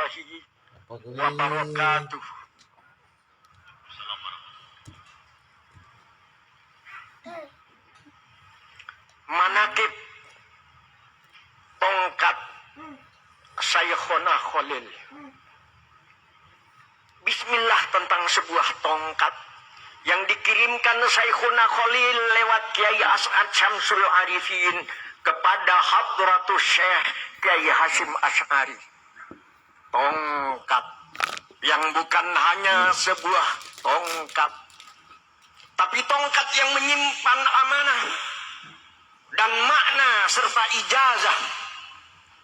warahmatullahi wabarakatuh. Manakib tongkat Saykhuna Khalil. Bismillah tentang sebuah tongkat yang dikirimkan Saykhuna Khalil lewat Kiai As'ad Syamsul Arifin kepada Hadratus Syekh Kiai Hasyim Asy'ari. Tongkat yang bukan hanya sebuah tongkat, tapi tongkat yang menyimpan amanah dan makna serta ijazah.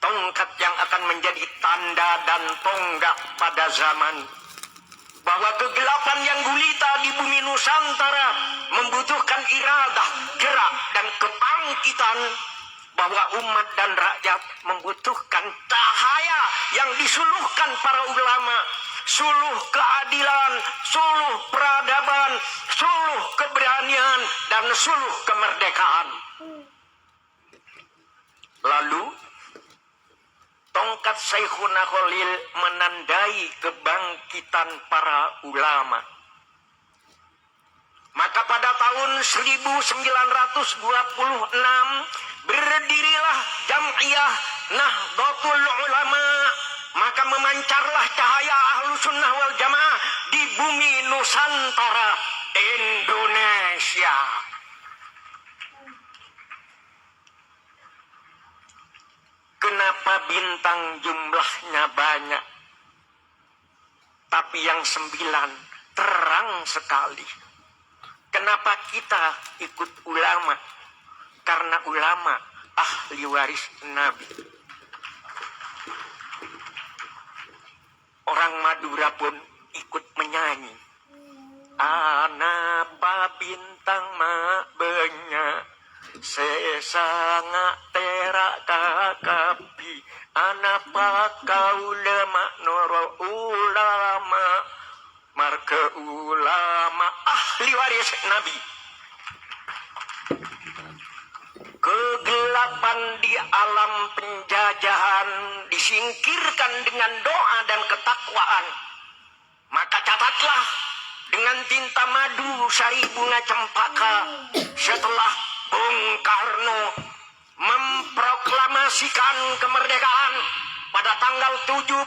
Tongkat yang akan menjadi tanda dan tonggak pada zaman bahwa kegelapan yang gulita di bumi Nusantara membutuhkan iradah, gerak, dan kebangkitan, bahwa umat dan rakyat membutuhkan cahaya yang disuluhkan para ulama, suluh keadilan, suluh peradaban, suluh keberanian, dan suluh kemerdekaan. Lalu tongkat Saykhuna Khalil menandai kebangkitan para ulama. Maka pada tahun 1926 berdirilah Jam'iyah Nahdlatul Ulama. Maka memancarlah cahaya Ahlus Sunnah wal Jamaah di bumi Nusantara Indonesia. Kenapa bintang jumlahnya banyak, tapi yang 9 terang sekali? Kenapa kita ikut ulama? Karena ulama ahli waris Nabi. Orang Madura pun ikut menyanyi. Anapa bintang mak banyak, sesanga terak kakapi, anapa kau lemak noro ulama, marke ulama ahli waris Nabi. Kegelapan di alam penjajahan disingkirkan dengan doa dan ketakwaan. Maka catatlah dengan tinta madu sari bunga cempaka, setelah Bung Karno memproklamasikan kemerdekaan pada tanggal 17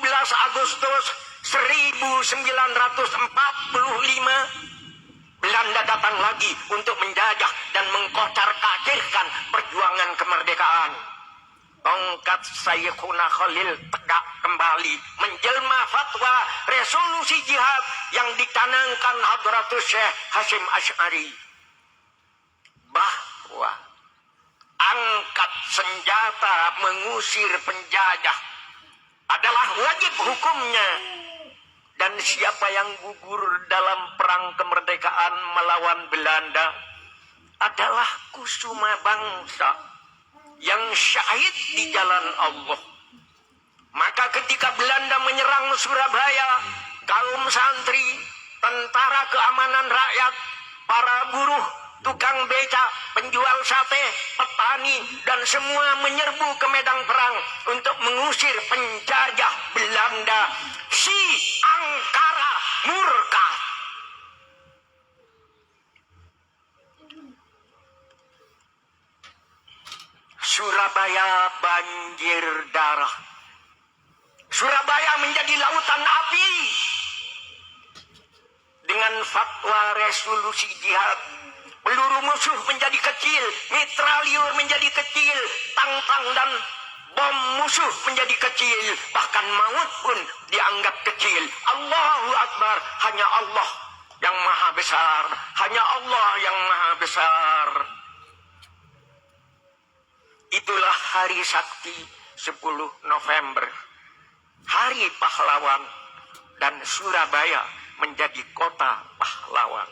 Agustus 1945, Belanda datang lagi untuk menjajah dan mengkocar-kacirkan perjuangan kemerdekaan. Tongkat Saykhuna Khalil tegak kembali menjelma fatwa resolusi jihad yang dicanangkan Hadratus Syekh Hasyim Asy'ari, bahwa angkat senjata mengusir penjajah adalah wajib hukumnya, dan siapa yang gugur dalam perang kemerdekaan melawan Belanda adalah kusuma bangsa yang syahid di jalan Allah. Maka ketika Belanda menyerang Surabaya, kaum santri, tentara keamanan rakyat, para buruh, tukang beca, penjual sate, petani, dan semua menyerbu ke medan perang untuk mengusir penjajah Belanda. Si angkara murka. Surabaya banjir darah. Surabaya menjadi lautan api. Dengan fatwa resolusi jihad, peluru musuh menjadi kecil, mitraliur menjadi kecil, tang-tang dan bom musuh menjadi kecil, bahkan maut pun dianggap kecil. Allahu Akbar, hanya Allah yang maha besar, hanya Allah yang maha besar. Itulah hari sakti 10 November, hari pahlawan, dan Surabaya menjadi kota pahlawan.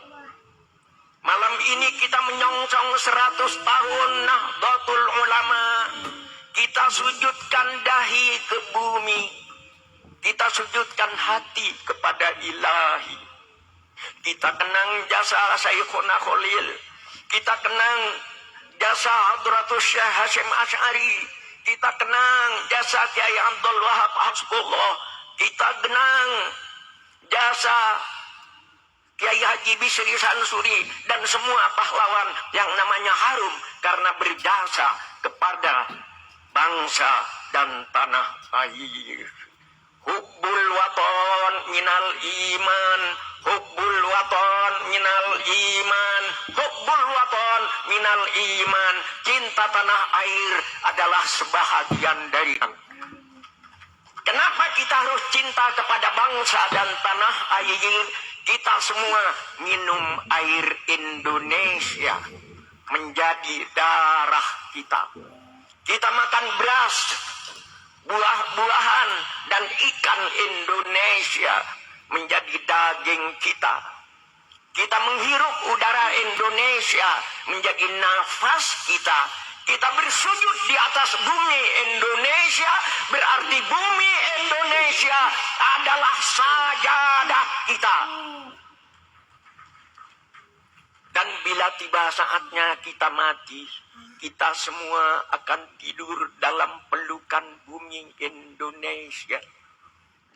Malam ini kita menyongsong 100 tahun Nahdlatul Ulama. Kita sujudkan dahi ke bumi. Kita sujudkan hati kepada Ilahi. Kita kenang jasa Saykhuna Khalil. Kita kenang jasa Hadratus Syekh Hasyim Asy'ari. Kita kenang jasa Kiai Abdul Wahab Hasbullah. kita genang jasa Kiai Haji Bisri Sansuri dan semua pahlawan yang namanya harum karena berjasa kepada bangsa dan tanah air. Hubbul waton minal iman, hubbul waton minal iman, hubbul waton minal iman. Cinta tanah air adalah sebahagian dari Kenapa kita harus cinta kepada bangsa dan tanah air? Kita semua minum air Indonesia menjadi darah kita. Kita makan beras, buah-buahan, dan ikan Indonesia menjadi daging kita. Kita menghirup udara Indonesia menjadi nafas kita. Kita bersujud di atas bumi Indonesia, berarti bumi Indonesia adalah sajadah kita. Dan bila tiba saatnya kita mati, kita semua akan tidur dalam pelukan bumi Indonesia.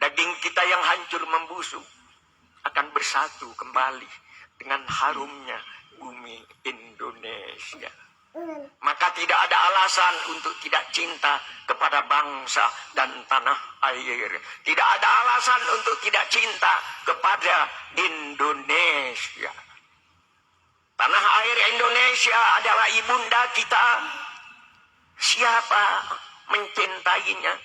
Daging kita yang hancur membusuk akan bersatu kembali dengan harumnya bumi Indonesia. Maka tidak ada alasan untuk tidak cinta kepada bangsa dan tanah air. Tidak ada alasan untuk tidak cinta kepada Indonesia. Tanah air Indonesia adalah ibunda kita. Siapa mencintainya,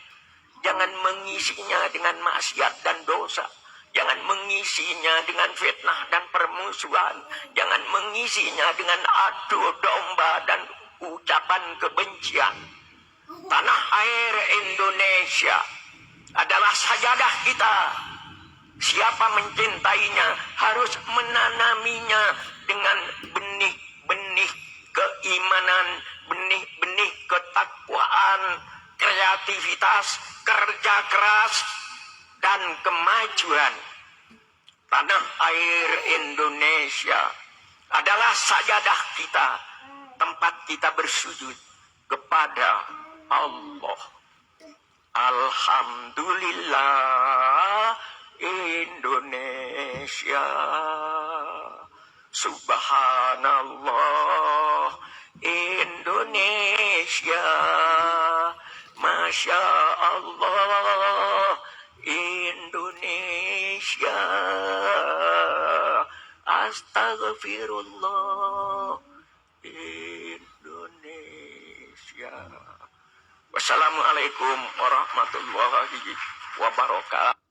jangan mengisinya dengan maksiat dan dosa. Jangan mengisinya dengan fitnah dan permusuhan. Jangan mengisinya dengan adu domba dan ucapan kebencian. Tanah air Indonesia adalah sajadah kita. Siapa mencintainya harus menanaminya dengan benih-benih keimanan, benih-benih ketakwaan, kreativitas, kerja keras, dan kemajuan. Tanah air Indonesia adalah sajadah kita, tempat kita bersujud kepada Allah. Alhamdulillah Indonesia, Subhanallah Indonesia, Masya Allah Indonesia, Astagfirullah Indonesia. Wassalamualaikum warahmatullahi wabarakatuh.